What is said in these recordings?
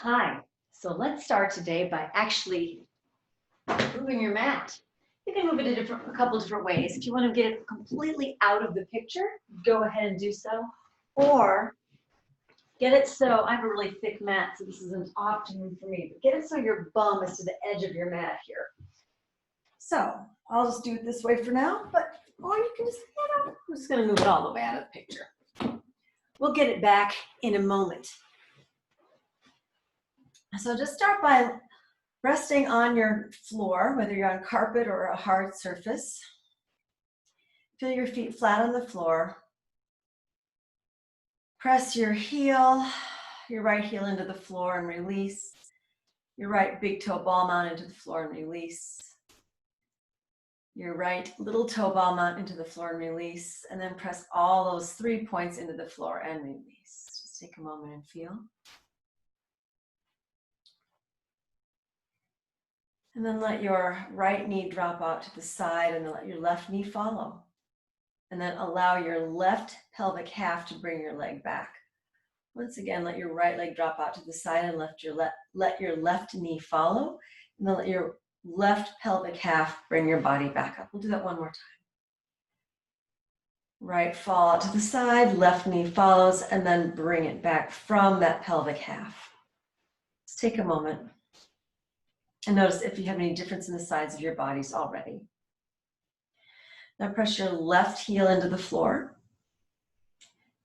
Hi, so let's start today by actually moving your mat. You can move it a couple different ways. If you want to get it completely out of the picture, go ahead and do so. Or get it so, I have a really thick mat, so this isn't optimum for me, but get it so your bum is to the edge of your mat here. So I'll just do it this way for now, or you can just, I'm just going to move it all the way out of the picture. We'll get it back in a moment. So just start by resting on your floor, whether you're on carpet or a hard surface. Feel your feet flat on the floor. Press your right heel into the floor and release. Your right big toe ball mount into the floor and release. Your right little toe ball mount into the floor and release. And then press all those 3 points into the floor and release. Just take a moment and feel. And then let your right knee drop out to the side and then let your left knee follow. And then allow your left pelvic half to bring your leg back. Once again, let your right leg drop out to the side and let your left knee follow. And then let your left pelvic half bring your body back up. We'll do that one more time. Right fall out to the side, left knee follows, and then bring it back from that pelvic half. Let's take a moment and notice if you have any difference in the sides of your bodies already. Now press your left heel into the floor.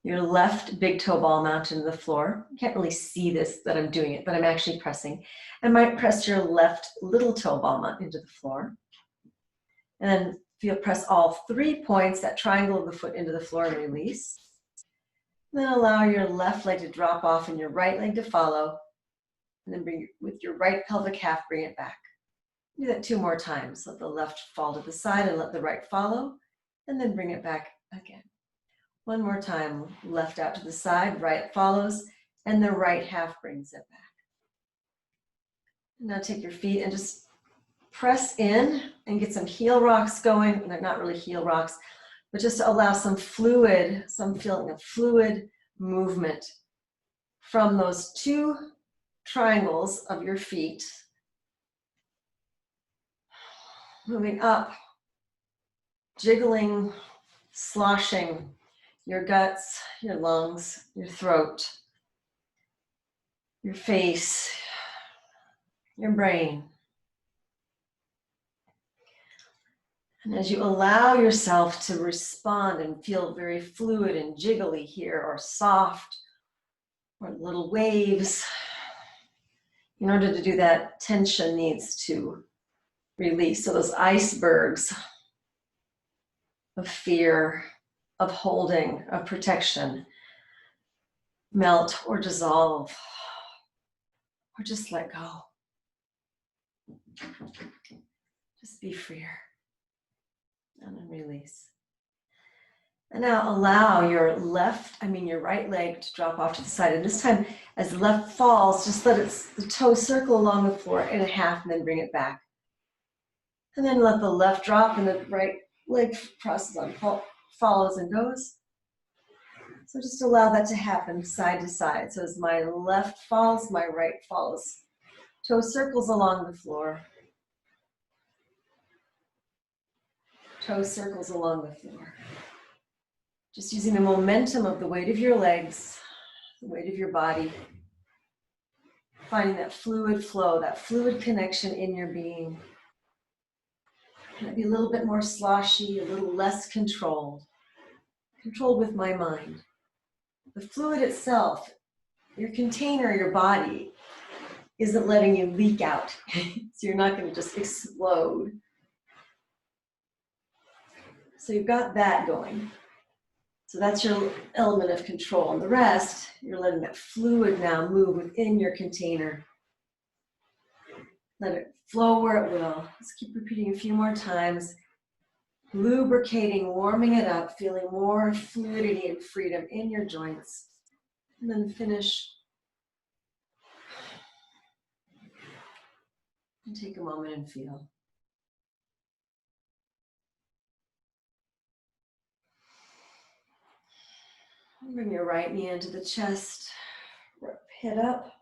Your left big toe ball mounted into the floor. You can't really see this that I'm doing it, but I'm actually pressing. And might press your left little toe ball mount into the floor. And then press all 3 points, that triangle of the foot into the floor and release. And then allow your left leg to drop off and your right leg to follow. And then bring with your right pelvic half, bring it back. Do that 2 more times. Let the left fall to the side and let the right follow. And then bring it back again. One more time, left out to the side, right follows, and the right half brings it back. Now take your feet and just press in and get some heel rocks going. They're not really heel rocks, but just to allow some feeling of fluid movement from those 2 triangles of your feet. Moving up, jiggling, sloshing your guts, your lungs, your throat, your face, your brain. And as you allow yourself to respond and feel very fluid and jiggly here, or soft, or little waves, in order to do that, tension needs to release. So those icebergs of fear, of holding, of protection, melt or dissolve, or just let go. Just be freer. And then release. And now allow your right leg to drop off to the side. And this time, as the left falls, just let the toe circle along the floor in a half and then bring it back. And then let the left drop and the right leg crosses on, follows and goes. So just allow that to happen side to side. So as my left falls, my right follows. Toe circles along the floor. Toe circles along the floor. Just using the momentum of the weight of your legs, the weight of your body. Finding that fluid flow, that fluid connection in your being. Can it be a little bit more sloshy, a little less controlled? Controlled with my mind. The fluid itself, your container, your body, isn't letting you leak out. So you're not going to just explode. So you've got that going. So that's your element of control. And the rest, you're letting that fluid now move within your container. Let it flow where it will. Let's keep repeating a few more times. Lubricating, warming it up, feeling more fluidity and freedom in your joints. And then finish. And take a moment and feel. Bring your right knee into the chest, head up.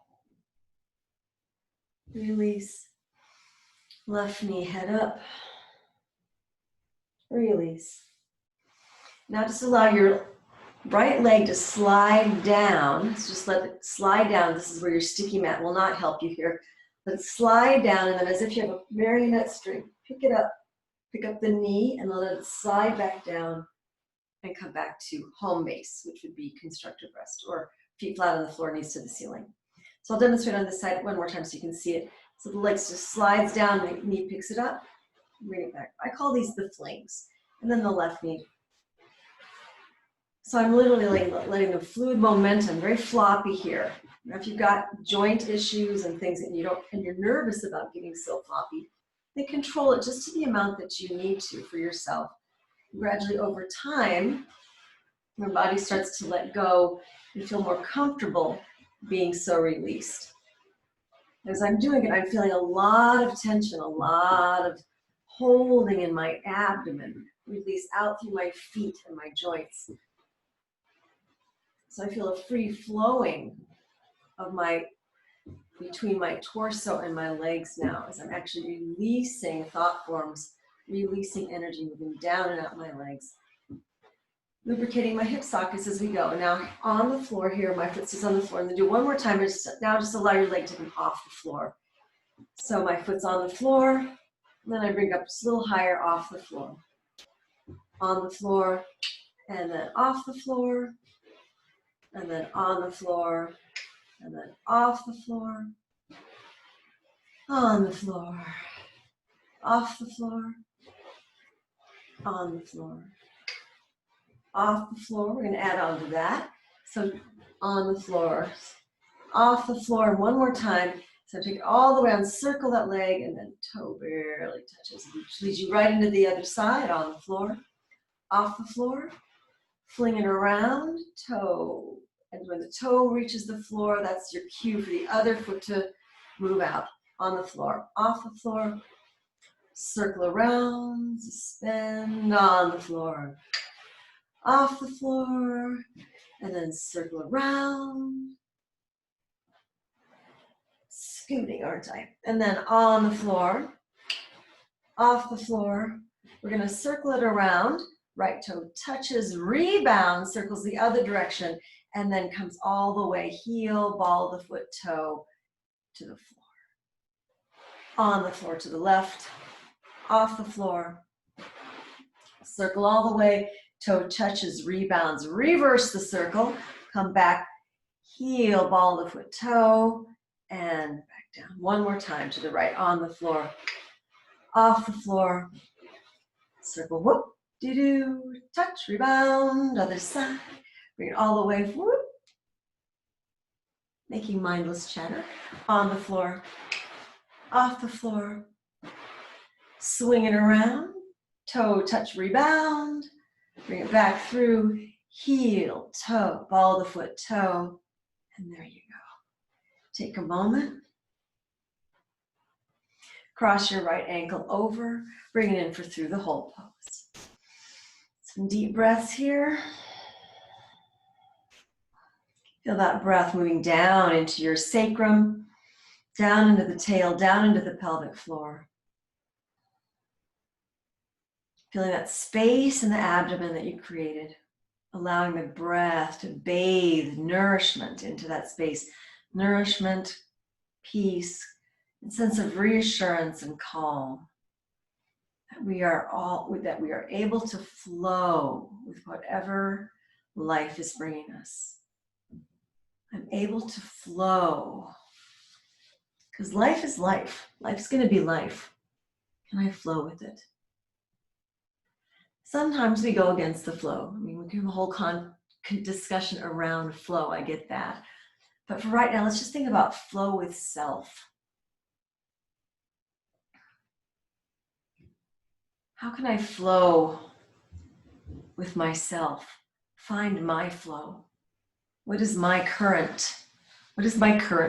Release. Left knee, head up. Release. Now just allow your right leg to slide down. So just let it slide down. This is where your sticky mat will not help you here. Let it slide down, and then as if you have a marionette string, pick it up. Pick up the knee and let it slide back down and come back to home base, which would be constructive rest, or feet flat on the floor, knees to the ceiling. So I'll demonstrate on this side one more time so you can see it. So the legs just slides down, the knee picks it up, bring it back. I call these the flings. And then the left knee. So I'm literally letting the fluid momentum, very floppy here. Now if you've got joint issues and things and you're nervous about getting so floppy, then control it just to the amount that you need to for yourself. Gradually over time, your body starts to let go and feel more comfortable being so released. As I'm doing it, I'm feeling a lot of tension, a lot of holding in my abdomen, release out through my feet and my joints. So I feel a free flowing of between my torso and my legs now, as I'm actually releasing thought forms, releasing energy, moving down and out my legs. Lubricating my hip sockets as we go. Now on the floor here, my foot sits on the floor, and then do one more time. Now just allow your leg to come off the floor. So my foot's on the floor, and then I bring it up just a little higher off the floor. On the floor, and then off the floor, and then on the floor, and then off the floor, on the floor, off the floor, on the floor, off the floor. We're going to add on to that. So on the floor, off the floor, and one more time. So take it all the way on, circle that leg, and then toe barely touches, which leads you right into the other side. On the floor, off the floor, fling it around, toe. And when the toe reaches the floor, that's your cue for the other foot to move out. On the floor, off the floor, circle around, suspend, on the floor, off the floor, and then circle around. Scooting, aren't I? And then on the floor, off the floor, we're going to circle it around. Right toe touches, rebounds, circles the other direction, and then comes all the way, heel, ball of the foot, toe to the floor. On the floor to the left, off the floor, circle all the way, toe touches, rebounds, reverse the circle, come back, heel, ball of the foot, toe, and back down. One more time to the right, on the floor, off the floor, circle, whoop, doo-doo, touch, rebound, other side, bring it all the way, whoop, making mindless chatter, on the floor, off the floor, swing it around, toe, touch, rebound, bring it back through, heel, toe, ball of the foot, toe, and there you go. Take a moment. Cross your right ankle over, bring it in for through the whole pose. Some deep breaths here. Feel that breath moving down into your sacrum, down into the tail, down into the pelvic floor. Feeling that space in the abdomen that you created, allowing the breath to bathe nourishment into that space. Nourishment, peace, and sense of reassurance and calm. That we are able to flow with whatever life is bringing us. I'm able to flow because life is life. Life's going to be life. Can I flow with it? Sometimes we go against the flow. I mean, we can have a whole discussion around flow. I get that. But for right now, let's just think about flow with self. How can I flow with myself? Find my flow. What is my current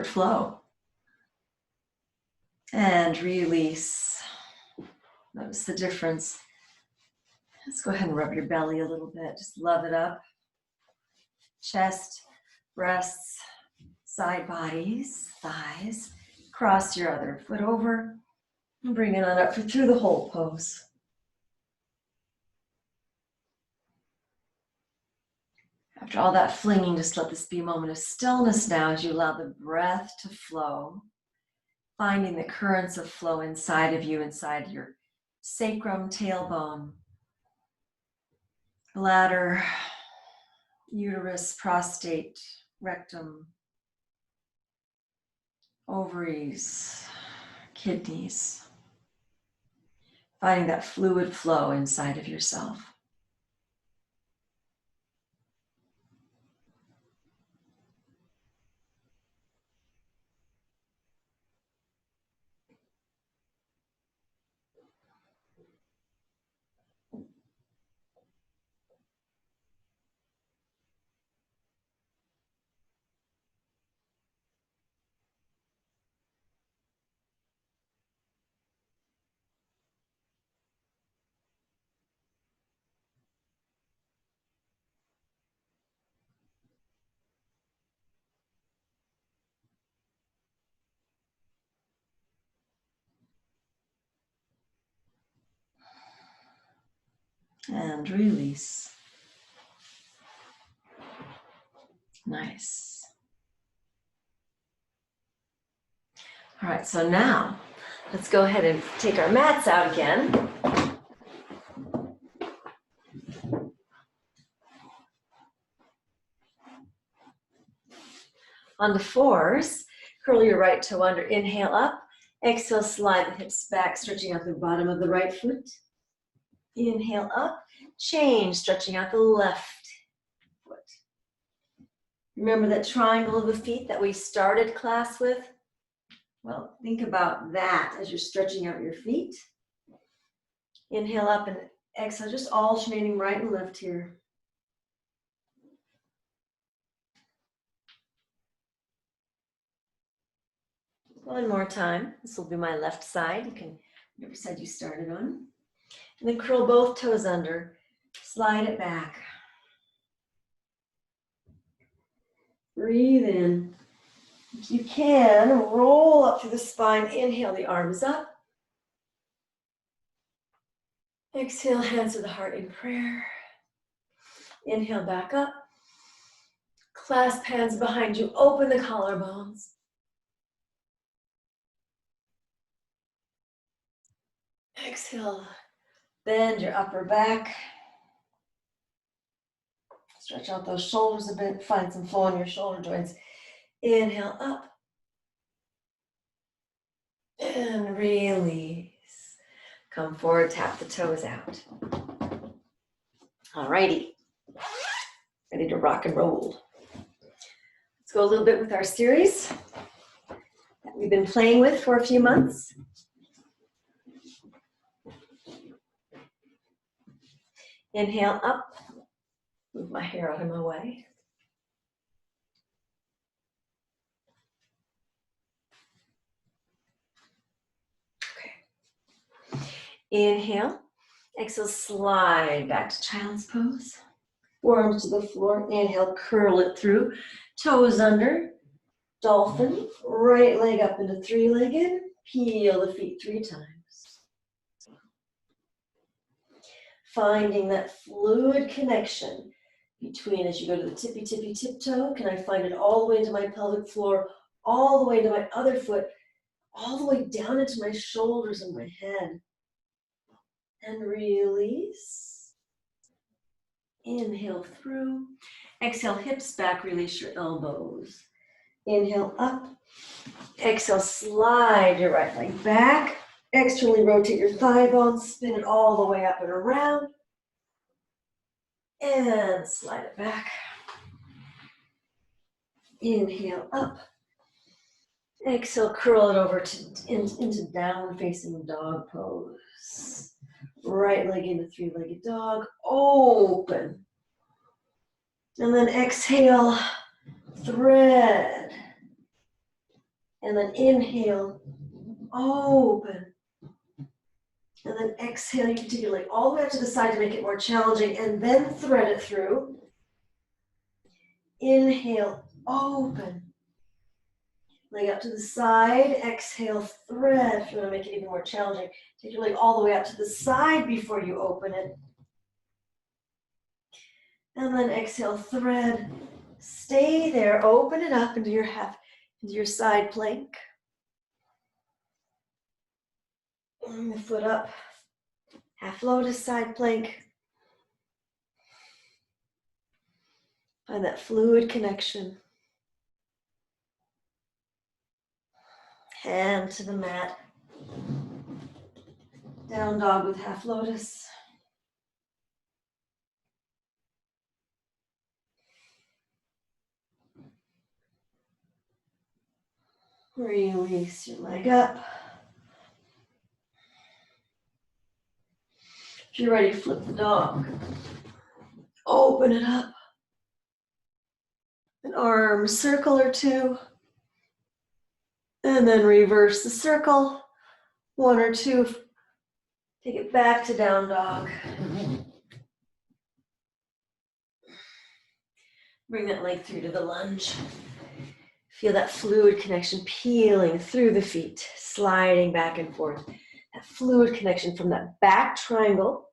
flow? And release. Notice the difference. Let's go ahead and rub your belly a little bit. Just love it up. Chest, breasts, side bodies, thighs. cross your other foot over and bring it on up through the whole pose. After all that flinging, just let this be a moment of stillness now as you allow the breath to flow, finding the currents of flow inside of you, inside your sacrum, tailbone, bladder, uterus, prostate, rectum, ovaries, kidneys. Finding that fluid flow inside of yourself. And release. Nice. All right, so now let's go ahead and take our mats out again. On the fours, curl your right toe under, inhale up. Exhale, slide the hips back, stretching out the bottom of the right foot. Inhale up, change, stretching out the left foot. Remember that triangle of the feet that we started class with? Well, think about that as you're stretching out your feet. Inhale up and exhale, just alternating right and left here. One more time. This will be my left side. You can, whatever side you started on. And then curl both toes under. Slide it back. Breathe in. If you can, roll up through the spine. Inhale, the arms up. Exhale, hands to the heart in prayer. Inhale, back up. Clasp hands behind you. Open the collarbones. Exhale, bend your upper back. Stretch out those shoulders a bit. Find some flow in your shoulder joints. Inhale up. And release. Come forward, tap the toes out. All righty. Ready to rock and roll. Let's go a little bit with our series that we've been playing with for a few months. Inhale up. Move my hair out of my way. Okay. Inhale. Exhale, slide back to child's pose. Forearms to the floor. Inhale, curl it through. Toes under. Dolphin. Right leg up into three-legged. Peel the feet 3 times. Finding that fluid connection between, as you go to the tippy, tippy, tiptoe, can I find it all the way into my pelvic floor, all the way to my other foot, all the way down into my shoulders and my head. And release. Inhale through. Exhale, hips back, release your elbows. Inhale up. Exhale, slide your right leg back. Externally rotate your thigh bones, spin it all the way up and around. And slide it back. Inhale up. Exhale, curl it over into down facing dog pose. Right leg into three-legged dog. Open. And then exhale, thread. And then inhale, open. And then exhale, you can take your leg all the way up to the side to make it more challenging, and then thread it through. Inhale, open. Leg out to the side, exhale, thread. If you want to make it even more challenging, take your leg all the way out to the side before you open it. And then exhale, thread. Stay there, open it up into your side plank. Bring the foot up, half lotus, side plank. Find that fluid connection. Hand to the mat. Down dog with half lotus. Release your leg up. If you're ready, flip the dog. Open it up. An arm circle or two. And then reverse the circle. One or two. Take it back to down dog. Bring that leg through to the lunge. Feel that fluid connection peeling through the feet, sliding back and forth. That fluid connection from that back triangle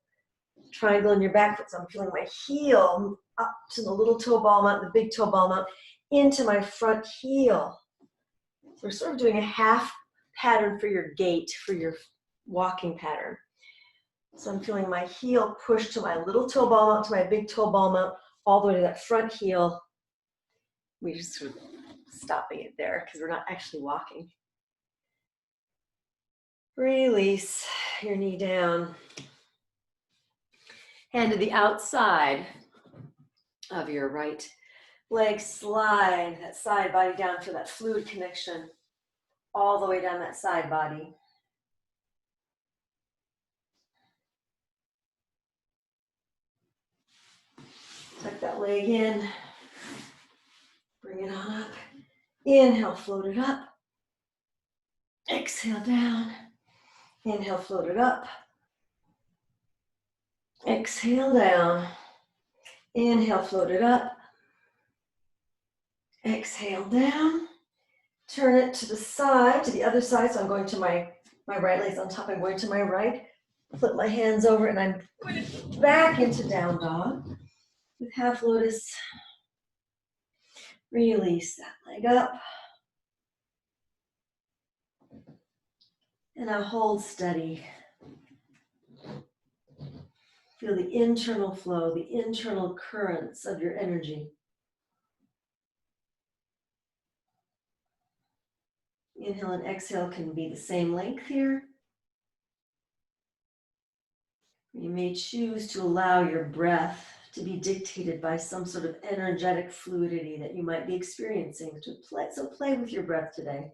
in your back foot. So I'm feeling my heel up to the little toe ball mount, the big toe ball mount, into my front heel. So we're sort of doing a half pattern for your gait, for your walking pattern. So I'm feeling my heel push to my little toe ball mount, to my big toe ball mount, all the way to that front heel. We just sort of stopping it there because we're not actually walking. Release your knee down. Hand to the outside of your right leg. Slide that side body down for that fluid connection all the way down that side body. Tuck that leg in. Bring it on up. Inhale, float it up. Exhale, down. Inhale, float it up. Exhale, down. Inhale, float it up. Exhale, down. Turn it to the side, to the other side. So I'm going to my right leg's on top. I'm going to my right. Flip my hands over and I'm going back into down dog with half lotus. Release that leg up. And now hold steady. Feel the internal flow, the internal currents of your energy. Inhale and exhale can be the same length here. You may choose to allow your breath to be dictated by some sort of energetic fluidity that you might be experiencing. So play with your breath today.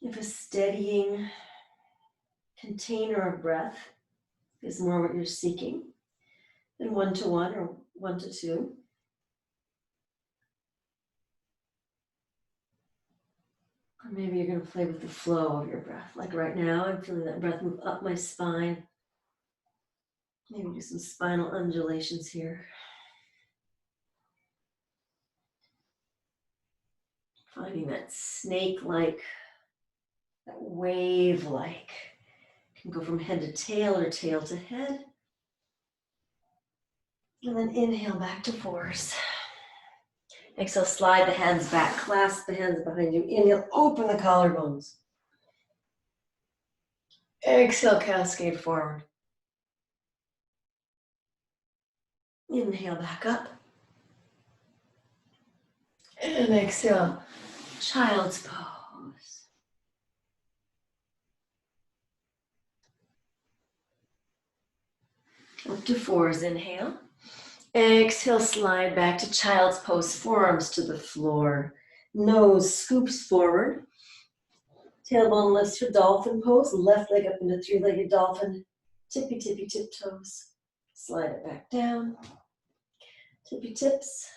If a steadying container of breath is more what you're seeking than 1 to 1 or 1 to 2. Or maybe you're going to play with the flow of your breath. Like right now, I'm feeling that breath move up my spine. Maybe do some spinal undulations here. Finding that snake-like, that wave-like. Can go from head to tail or tail to head. And then inhale back to fours. Exhale, slide the hands back, clasp the hands behind you. Inhale, open the collarbones. Exhale, cascade forward. Inhale back up. And exhale, child's pose. Up to fours, inhale. Exhale, slide back to child's pose, forearms to the floor. Nose scoops forward. Tailbone lifts for dolphin pose. Left leg up into three-legged dolphin. Tippy, tippy, tiptoes. Slide it back down. Tippy tips.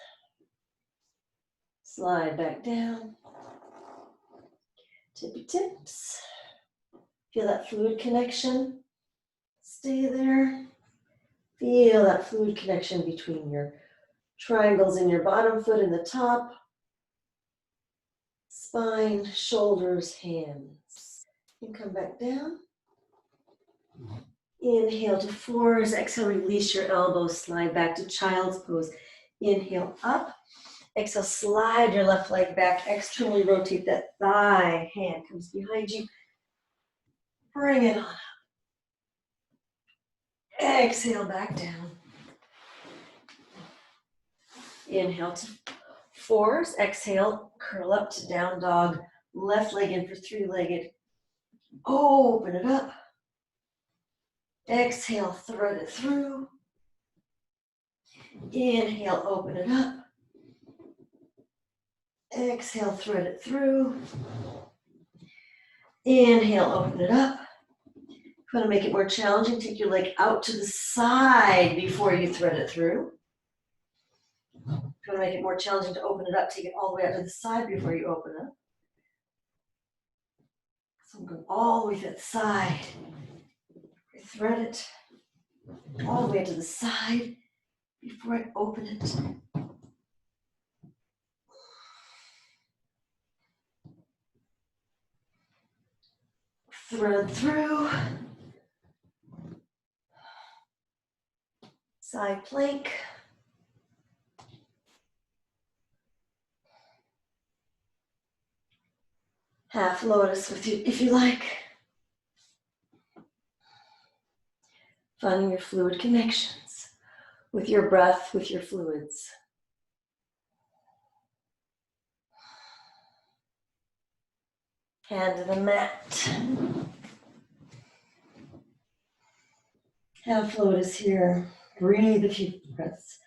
Slide back down. Tippy tips. Feel that fluid connection. Stay there. Feel that fluid connection between your triangles in your bottom foot and the top. Spine, shoulders, hands. And come back down. Inhale to fours. Exhale, release your elbows. Slide back to child's pose. Inhale up. Exhale, slide your left leg back. Externally rotate that thigh. Hand comes behind you. Bring it on. Exhale, back down. Inhale to fours. Exhale, curl up to down dog. Left leg in for three-legged. Open it up. Exhale, thread it through. Inhale, open it up. Exhale, thread it through. Inhale, open it up. If you want to make it more challenging, take your leg out to the side before you thread it through. If you want to make it more challenging to open it up, take it all the way out to the side before you open it. So I'm going all the way to the side. Thread it all the way to the side before I open it. Thread through. Side plank. Half lotus with you, if you like. Finding your fluid connections with your breath, with your fluids. Hand to the mat. Half lotus here. Breathe a few breaths.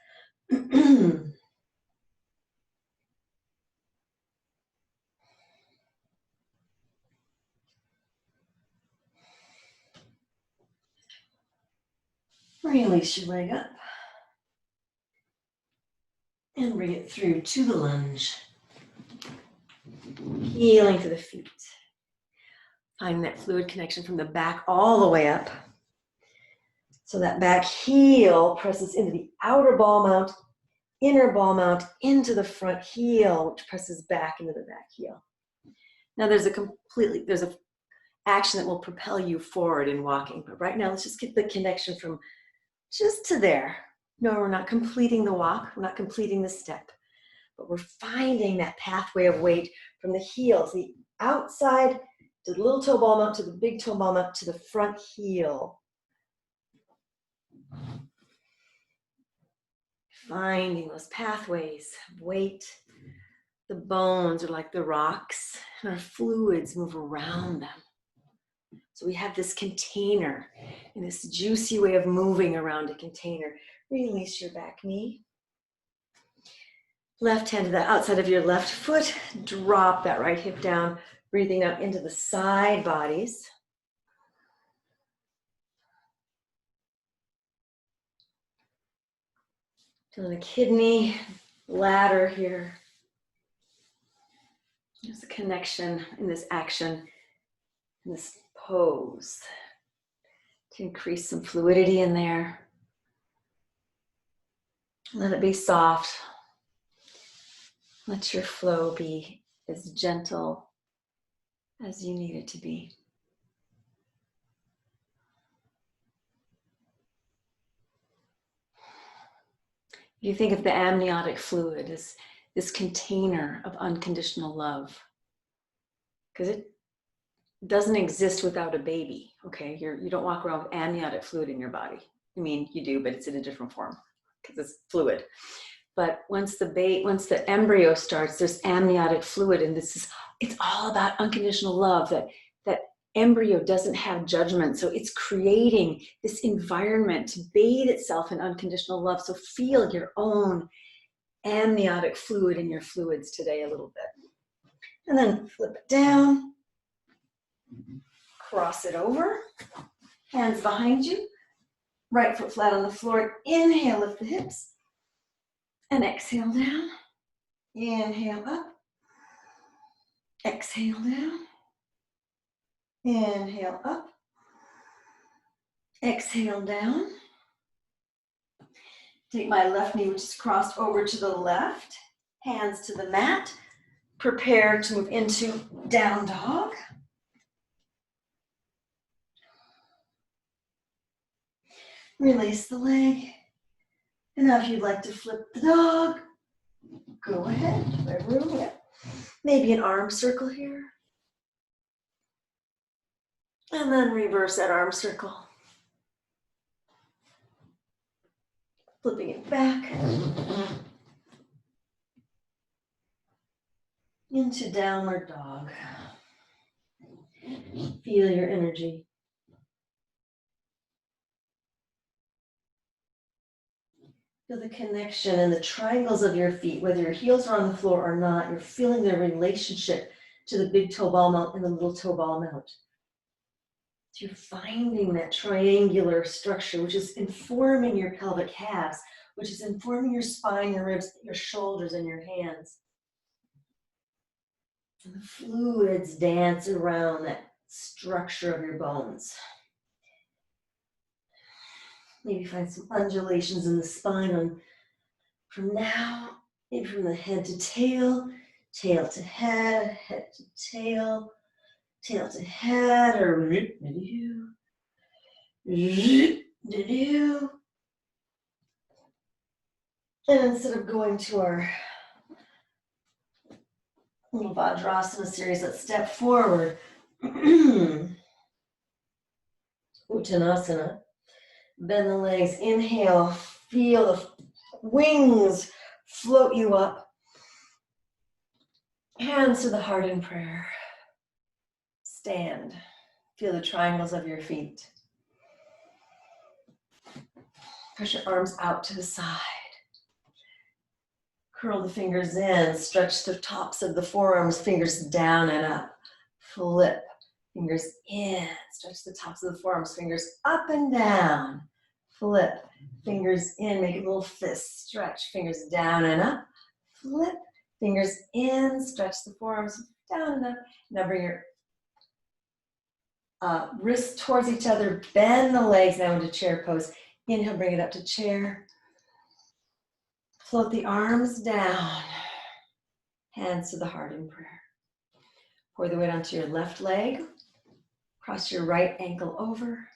Release your leg up. And bring it through to the lunge. Healing to the feet. Find that fluid connection from the back all the way up. So that back heel presses into the outer ball mount, inner ball mount, into the front heel, which presses back into the back heel. Now there's a action that will propel you forward in walking. But right now, let's just get the connection from just to there. No, we're not completing the walk. We're not completing the step. But we're finding that pathway of weight from the heels, the outside to the little toe ball mount, to the big toe ball mount, to the front heel. Finding those pathways of weight. The bones are like the rocks, and our fluids move around them. So we have this container, and this juicy way of moving around a container. Release your back knee. Left hand to the outside of your left foot. Drop that right hip down. Breathing out into the side bodies. Feeling the kidney, bladder here. There's a connection in this action, in this pose, to increase some fluidity in there. Let it be soft. Let your flow be as gentle as you need it to be. You think of the amniotic fluid as this container of unconditional love, because it doesn't exist without a baby, okay? You don't walk around with amniotic fluid in your body. I mean, you do, but it's in a different form because it's fluid. But once the embryo starts, there's amniotic fluid, and it's all about unconditional love, that embryo doesn't have judgment. So it's creating this environment to bathe itself in unconditional love. So feel your own amniotic fluid in your fluids today a little bit. And then flip it down, cross it over, hands behind you, right foot flat on the floor. Inhale, lift the hips, and exhale down. Inhale up, exhale down. Inhale up, exhale down. Take my left knee, which is crossed over to the left, hands to the mat. prepare to move into down dog. Release the leg. And now if you'd like to flip the dog, go ahead. There's room yet. Maybe an arm circle here. And then reverse that arm circle. Flipping it back. Into downward dog. Feel your energy. Feel the connection and the triangles of your feet, whether your heels are on the floor or not, you're feeling their relationship to the big toe ball mount and the little toe ball mount. So you're finding that triangular structure, which is informing your pelvic halves, which is informing your spine, your ribs, your shoulders, and your hands. And the fluids dance around that structure of your bones. Maybe find some undulations in the spine from now, maybe from the head to tail, tail to head, head to tail, tail to head, or and instead of going to our little Vajrasana series, let's step forward. Uttanasana. Bend the legs, inhale, feel the wings float you up. Hands to the heart in prayer. Stand. Feel the triangles of your feet. Push your arms out to the side. Curl the fingers in, stretch the tops of the forearms, fingers down and up. Flip, fingers in, stretch the tops of the forearms, fingers up and down. Flip, fingers in, make a little fist, stretch, fingers down and up. Flip, fingers in, stretch the forearms down and up. Now bring your wrists towards each other, bend the legs now into chair pose. Inhale, bring it up to chair. Float the arms down. Hands to the heart in prayer. Pour the weight onto your left leg. Cross your right ankle over.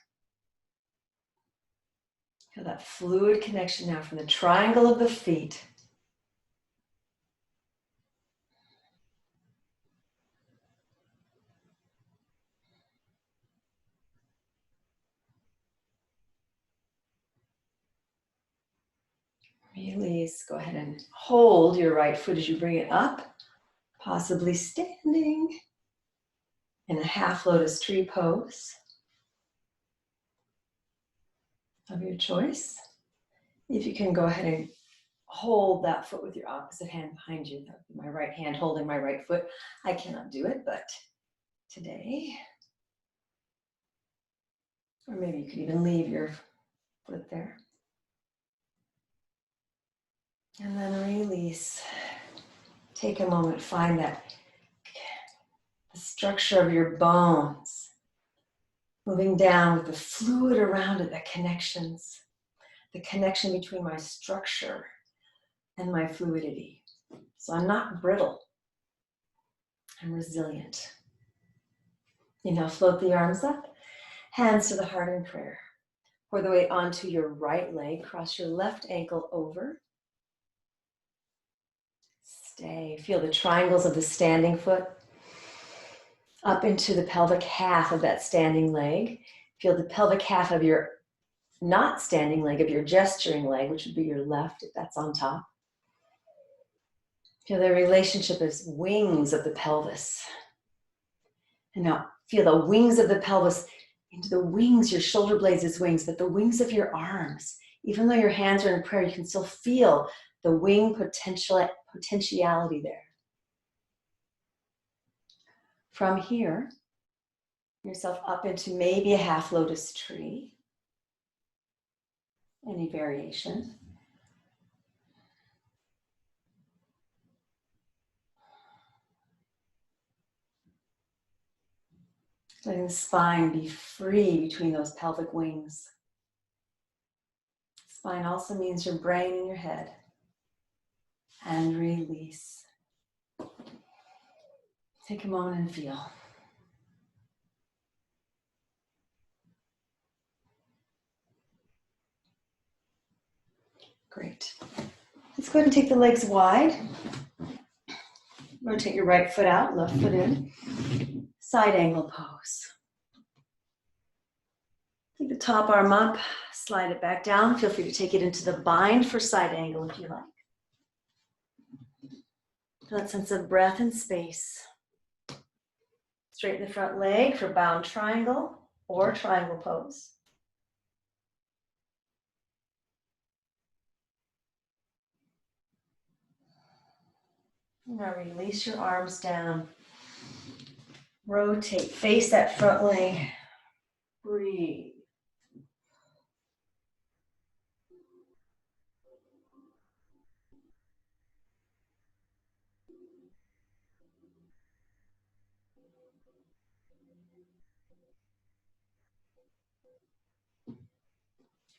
Feel that fluid connection now from the triangle of the feet. Release. Go ahead and hold your right foot as you bring it up, possibly standing in a half lotus tree pose of your choice. If you can, go ahead and hold that foot with your opposite hand behind you. That would be my right hand holding my right foot. I cannot do it, but today. Or maybe you could even leave your foot there. And then release. Take a moment, find that the structure of your bones. Moving down with the fluid around it, the connections. The connection between my structure and my fluidity. So I'm not brittle. I'm resilient. You now float the arms up, hands to the heart in prayer. Pour the weight onto your right leg, cross your left ankle over. Stay. Feel the triangles of the standing foot up into the pelvic half of that standing leg. Feel the pelvic half of your not standing leg, of your gesturing leg, which would be your left if that's on top. Feel the relationship as wings of the pelvis. And now feel the wings of the pelvis into the wings, your shoulder blades as wings, but the wings of your arms. Even though your hands are in prayer, you can still feel the wing potentiality there. From here, bring yourself up into maybe a half lotus tree. Any variation. Letting the spine be free between those pelvic wings. Spine also means your brain and your head. And release. Take a moment and feel. Great. Let's go ahead and take the legs wide. Rotate your right foot out, left foot in. Side angle pose. Take the top arm up, slide it back down. Feel free to take it into the bind for side angle if you like. Feel that sense of breath and space. Straighten the front leg for bound triangle or triangle pose. Now release your arms down. Rotate, face that front leg. Breathe.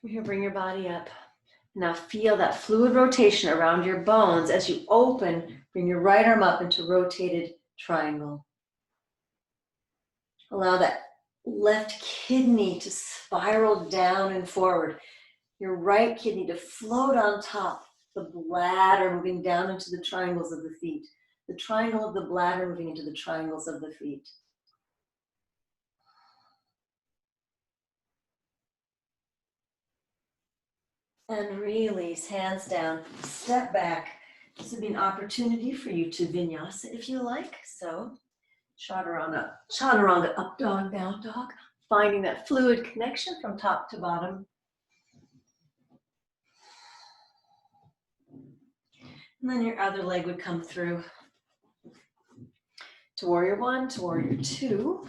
Here, bring your body up. Now feel that fluid rotation around your bones as you open, bring your right arm up into rotated triangle. Allow that left kidney to spiral down and forward. Your right kidney to float on top, the bladder moving down into the triangles of the feet. The triangle of the bladder moving into the triangles of the feet. And release, hands down, step back. This would be an opportunity for you to vinyasa if you like. So, chaturanga, up dog, down dog. Finding that fluid connection from top to bottom. And then your other leg would come through to warrior one, to warrior two.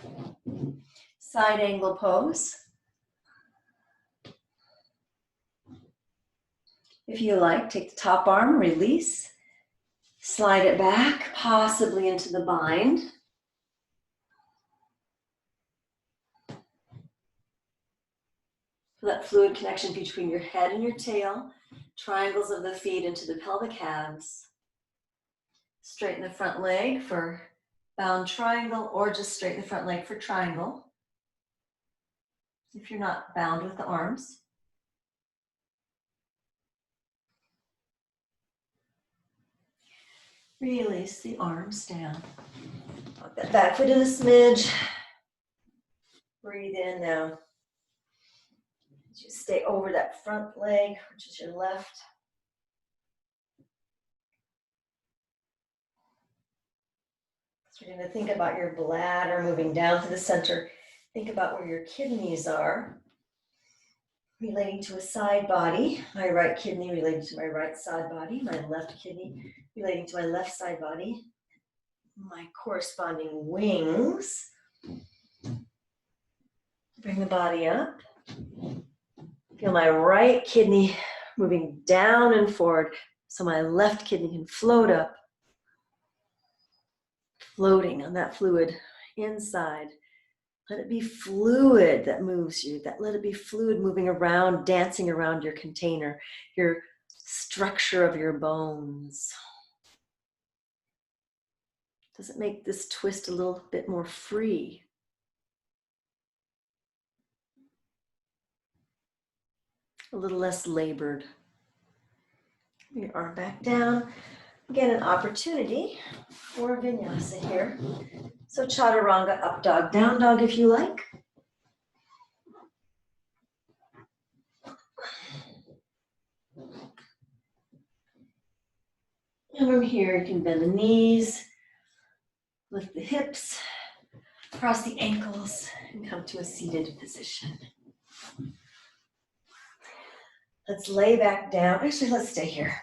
Side angle pose. If you like, take the top arm, release. Slide it back, possibly into the bind. Feel that fluid connection between your head and your tail. Triangles of the feet into the pelvic halves. Straighten the front leg for bound triangle or just straighten the front leg for triangle. If you're not bound with the arms. Release the arms down. Put that back foot in a smidge. Breathe in now. Just stay over that front leg, which is your left. So you're going to think about your bladder moving down to the center. Think about where your kidneys are. Relating to a side body. My right kidney relating to my right side body. My left kidney relating to my left side body. My corresponding wings. Bring the body up. Feel my right kidney moving down and forward so my left kidney can float up. Floating on that fluid inside. Let it be fluid that moves you. Let it be fluid moving around, dancing around your container, your structure of your bones. Does it make this twist a little bit more free? A little less labored. Bring your arm back down. Again, an opportunity for vinyasa here. So chaturanga, up dog, down dog if you like. And from here, you can bend the knees, lift the hips, cross the ankles, and come to a seated position. Let's lay back down. Actually, let's stay here.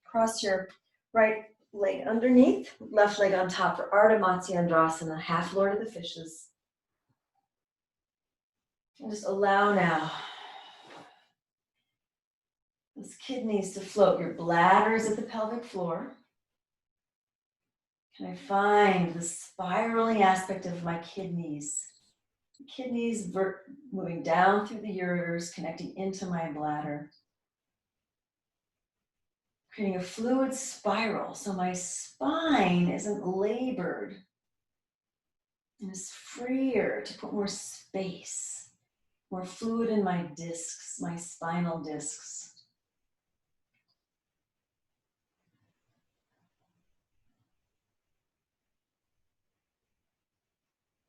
Cross your right leg underneath, left leg on top for adha matsyendrasana, half lord of the fishes. And just allow now those kidneys to float. Your bladder is at the pelvic floor. Can I find the spiraling aspect of my kidneys? The kidneys moving down through the ureters, connecting into my bladder. Creating a fluid spiral so my spine isn't labored. And it's freer to put more space, more fluid in my discs, my spinal discs.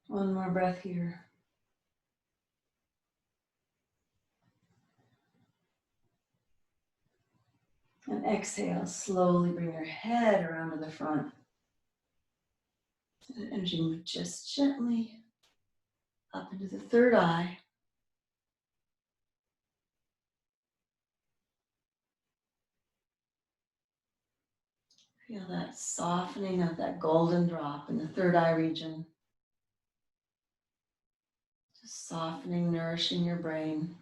One more breath here. And exhale, slowly bring your head around to the front. And energy move just gently up into the third eye. Feel that softening of that golden drop in the third eye region. Just softening, nourishing your brain.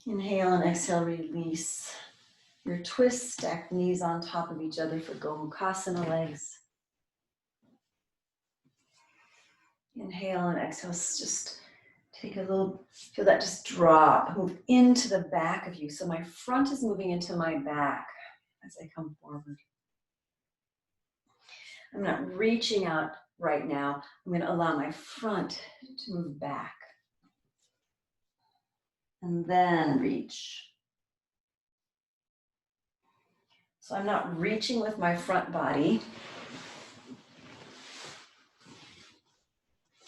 Inhale and exhale, release. Your twist, stack knees on top of each other for gomukasana legs. Inhale and exhale, just take a little, feel that just drop, move into the back of you. So my front is moving into my back as I come forward. I'm not reaching out right now. I'm going to allow my front to move back. And then reach. So I'm not reaching with my front body.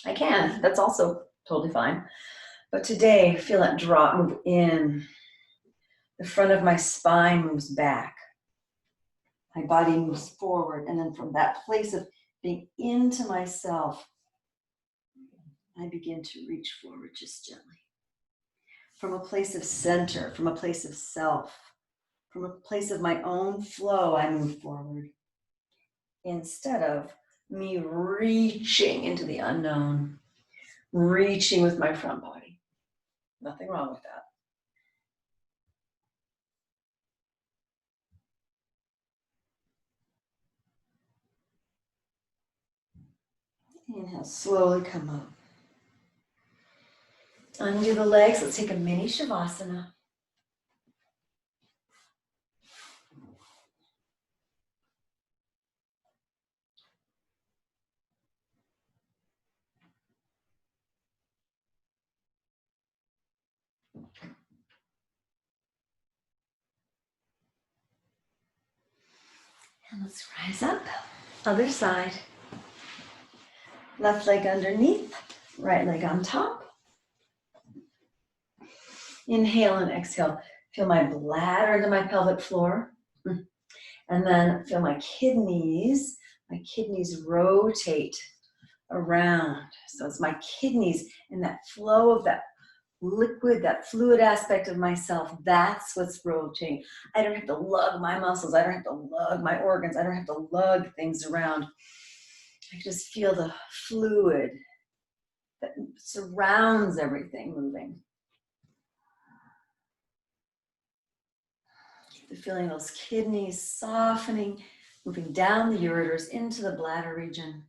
I can, that's also totally fine. But today, feel that drop, move in. The front of my spine moves back. My body moves forward. And then from that place of being into myself, I begin to reach forward just gently. From a place of center, from a place of self, from a place of my own flow, I move forward. Instead of me reaching into the unknown, reaching with my front body. Nothing wrong with that. Inhale, slowly come up. Undo the legs. Let's take a mini savasana. And let's rise up. Other side. Left leg underneath, right leg on top. Inhale and exhale. Feel my bladder into my pelvic floor. And then feel my kidneys. My kidneys rotate around. So it's my kidneys and that flow of that liquid, that fluid aspect of myself, that's what's rotating. I don't have to lug my muscles. I don't have to lug my organs. I don't have to lug things around. I just feel the fluid that surrounds everything moving. Keep the feeling of those kidneys softening, moving down the ureters into the bladder region.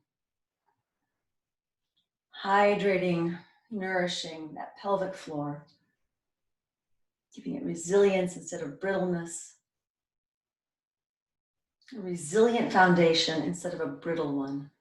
Hydrating, nourishing that pelvic floor. Giving it resilience instead of brittleness. A resilient foundation instead of a brittle one.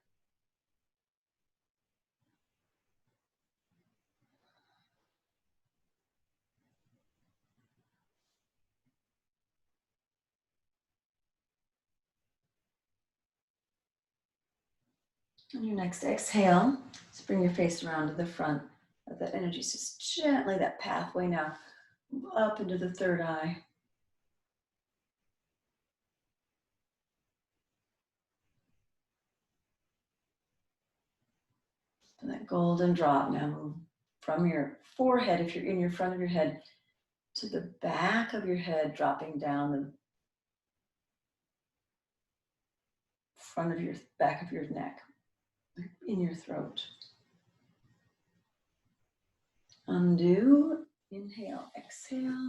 On your next exhale, just bring your face around to the front. Let that energy just gently, that pathway now, move up into the third eye. And that golden drop now move from your forehead, if you're in your front of your head, to the back of your head, dropping down the front of your back of your neck, in your throat. Undo, inhale, exhale.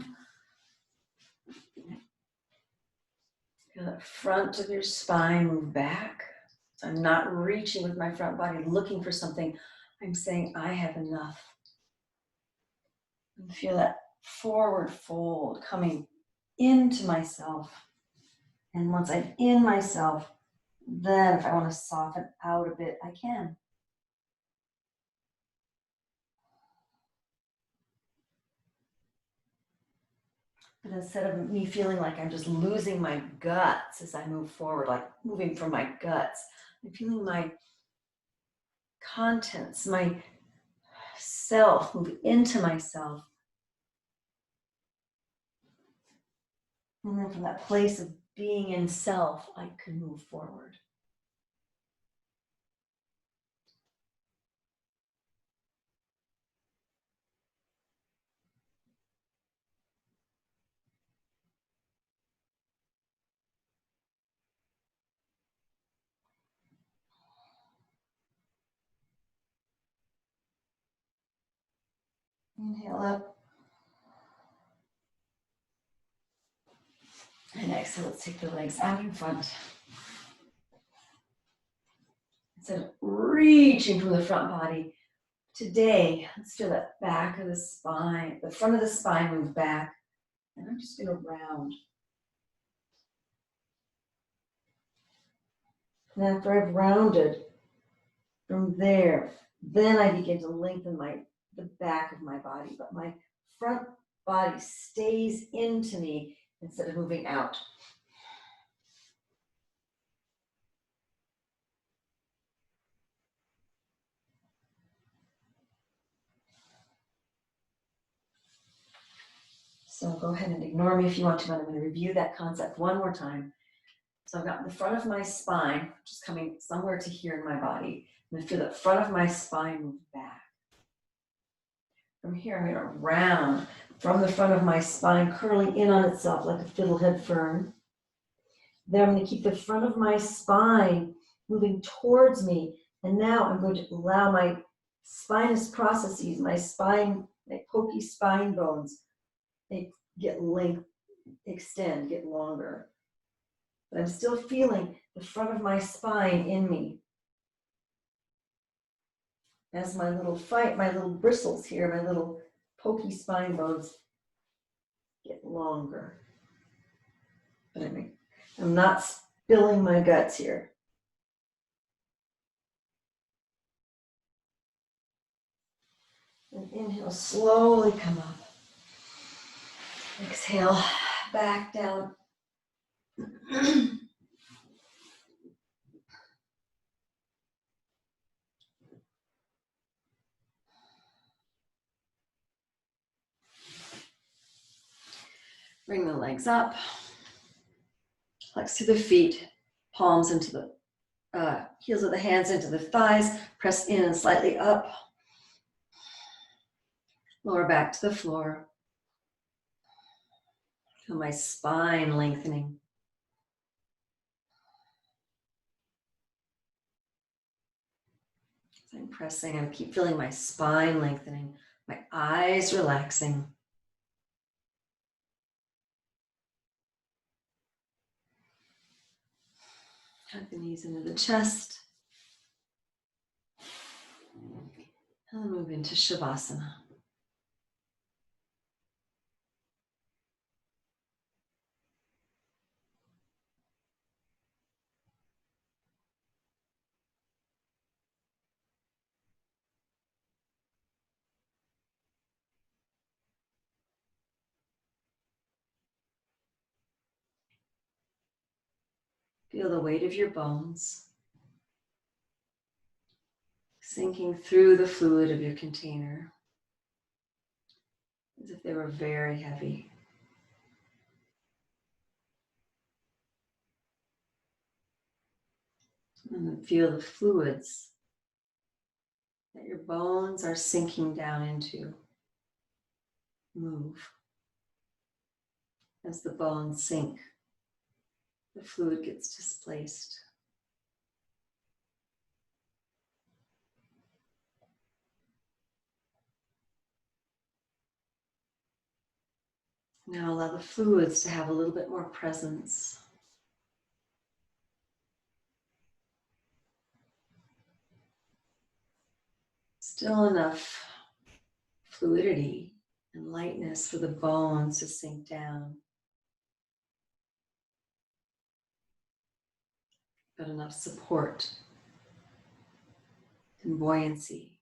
Feel the front of your spine move back. So I'm not reaching with my front body, looking for something. I'm saying I have enough. And feel that forward fold coming into myself. And once I'm in myself, Then if I want to soften out a bit, I can. But instead of me feeling like I'm just losing my guts as I move forward, like moving from my guts, I'm feeling my contents, my self move into myself. And then from that place of being in self, I can move forward. Inhale up. And exhale, let's take the legs out in front. Instead of reaching from the front body, today, let's feel that back of the spine, the front of the spine move back. And I'm just going to round. And after I've rounded, from there, then I begin to lengthen the back of my body, but my front body stays into me instead of moving out. So go ahead and ignore me if you want to, but I'm going to review that concept one more time. So I've got the front of my spine, just coming somewhere to here in my body. I'm going to feel the front of my spine move back. From here, I'm going to round from the front of my spine, curling in on itself like a fiddlehead fern. Then I'm going to keep the front of my spine moving towards me. And now I'm going to allow my spinous processes, my spine, my pokey spine bones, they get length, extend, get longer. But I'm still feeling the front of my spine in me. As my little bristles here, my little pokey spine bones get longer. But I'm not spilling my guts here. And inhale, slowly come up. Exhale, back down. Bring the legs up. Flex to the feet, palms into the heels of the hands into the thighs. Press in and slightly up. Lower back to the floor. Feel my spine lengthening. As I'm pressing, I keep feeling my spine lengthening, my eyes relaxing. Hug the knees into the chest. And then move into Shavasana. Feel the weight of your bones sinking through the fluid of your container as if they were very heavy. And then feel the fluids that your bones are sinking down into move. As the bones sink, the fluid gets displaced. Now allow the fluids to have a little bit more presence. Still enough fluidity and lightness for the bones to sink down. but enough support and buoyancy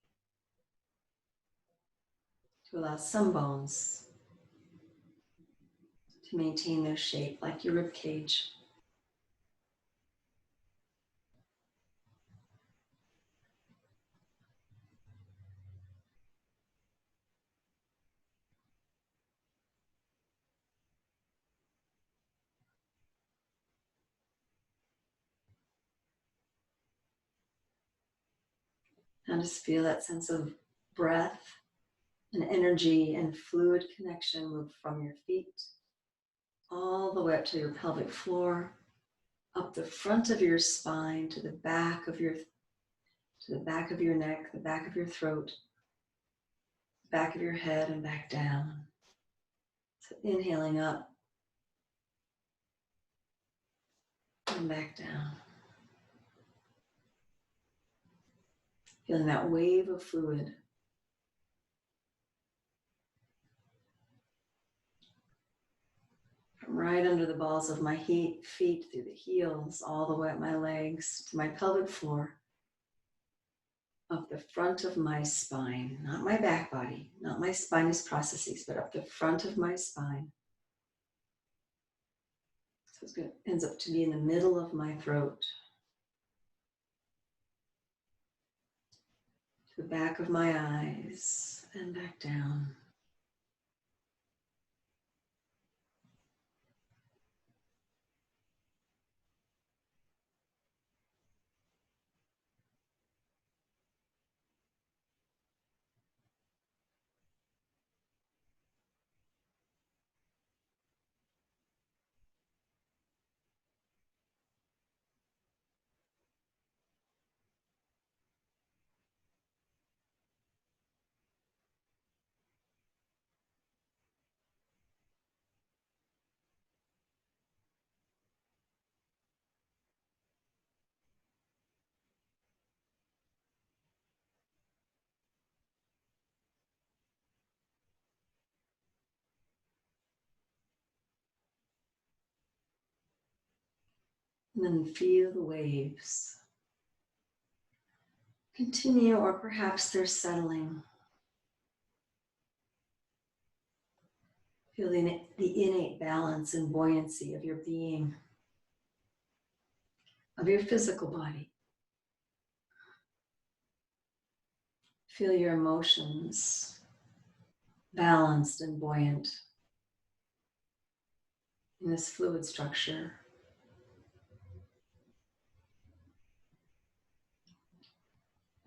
to allow some bones to maintain their shape like your rib cage. Now just feel that sense of breath and energy and fluid connection move from your feet all the way up to your pelvic floor, up the front of your spine to the back of your neck, the back of your throat, back of your head, and back down. So inhaling up and back down. Feeling that wave of fluid from right under the balls of my feet through the heels, all the way up my legs to my pelvic floor, up the front of my spine, not my back body, not my spinous processes, but up the front of my spine. So it ends up to be in the middle of my throat, to the back of my eyes, and back down. And then feel the waves continue, or perhaps they're settling. Feel the innate balance and buoyancy of your being, of your physical body. Feel your emotions balanced and buoyant in this fluid structure.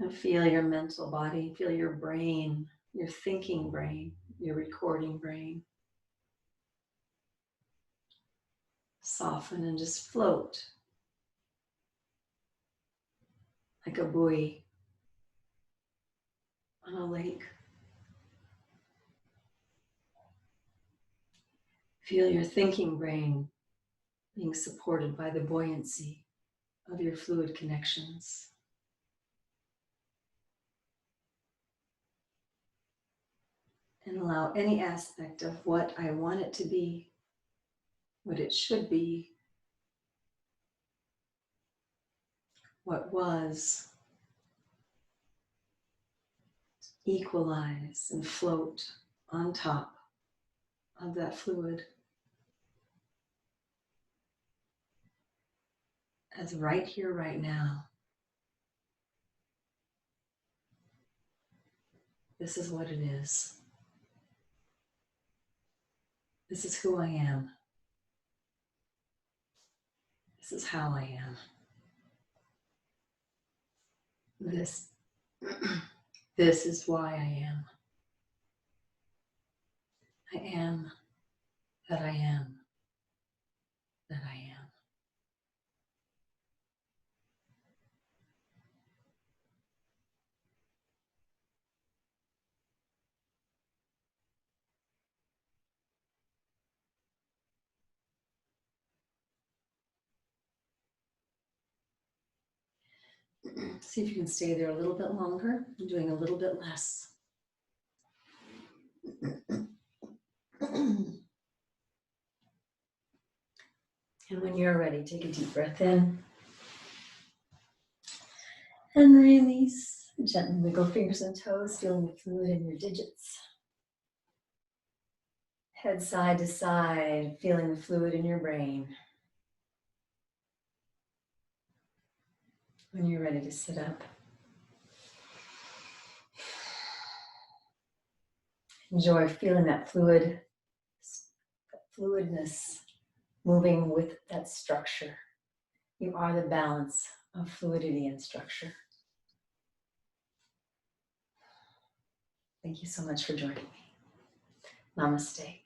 And feel your mental body, feel your brain, your thinking brain, your recording brain. Soften and just float like a buoy on a lake. Feel your thinking brain being supported by the buoyancy of your fluid connections. And allow any aspect of what I want it to be, what it should be, what was, equalize and float on top of that fluid as right here, right now. This is what it is. This is who I am. This is how I am. This is why I am. I am that I am that I am. See if you can stay there a little bit longer. I'm doing a little bit less. And when you're ready, take a deep breath in. And release. Gently wiggle fingers and toes, feeling the fluid in your digits. Head side to side, feeling the fluid in your brain. When you're ready to sit up, enjoy feeling that fluidness moving with that structure. You are the balance of fluidity and structure. Thank you so much for joining me. Namaste.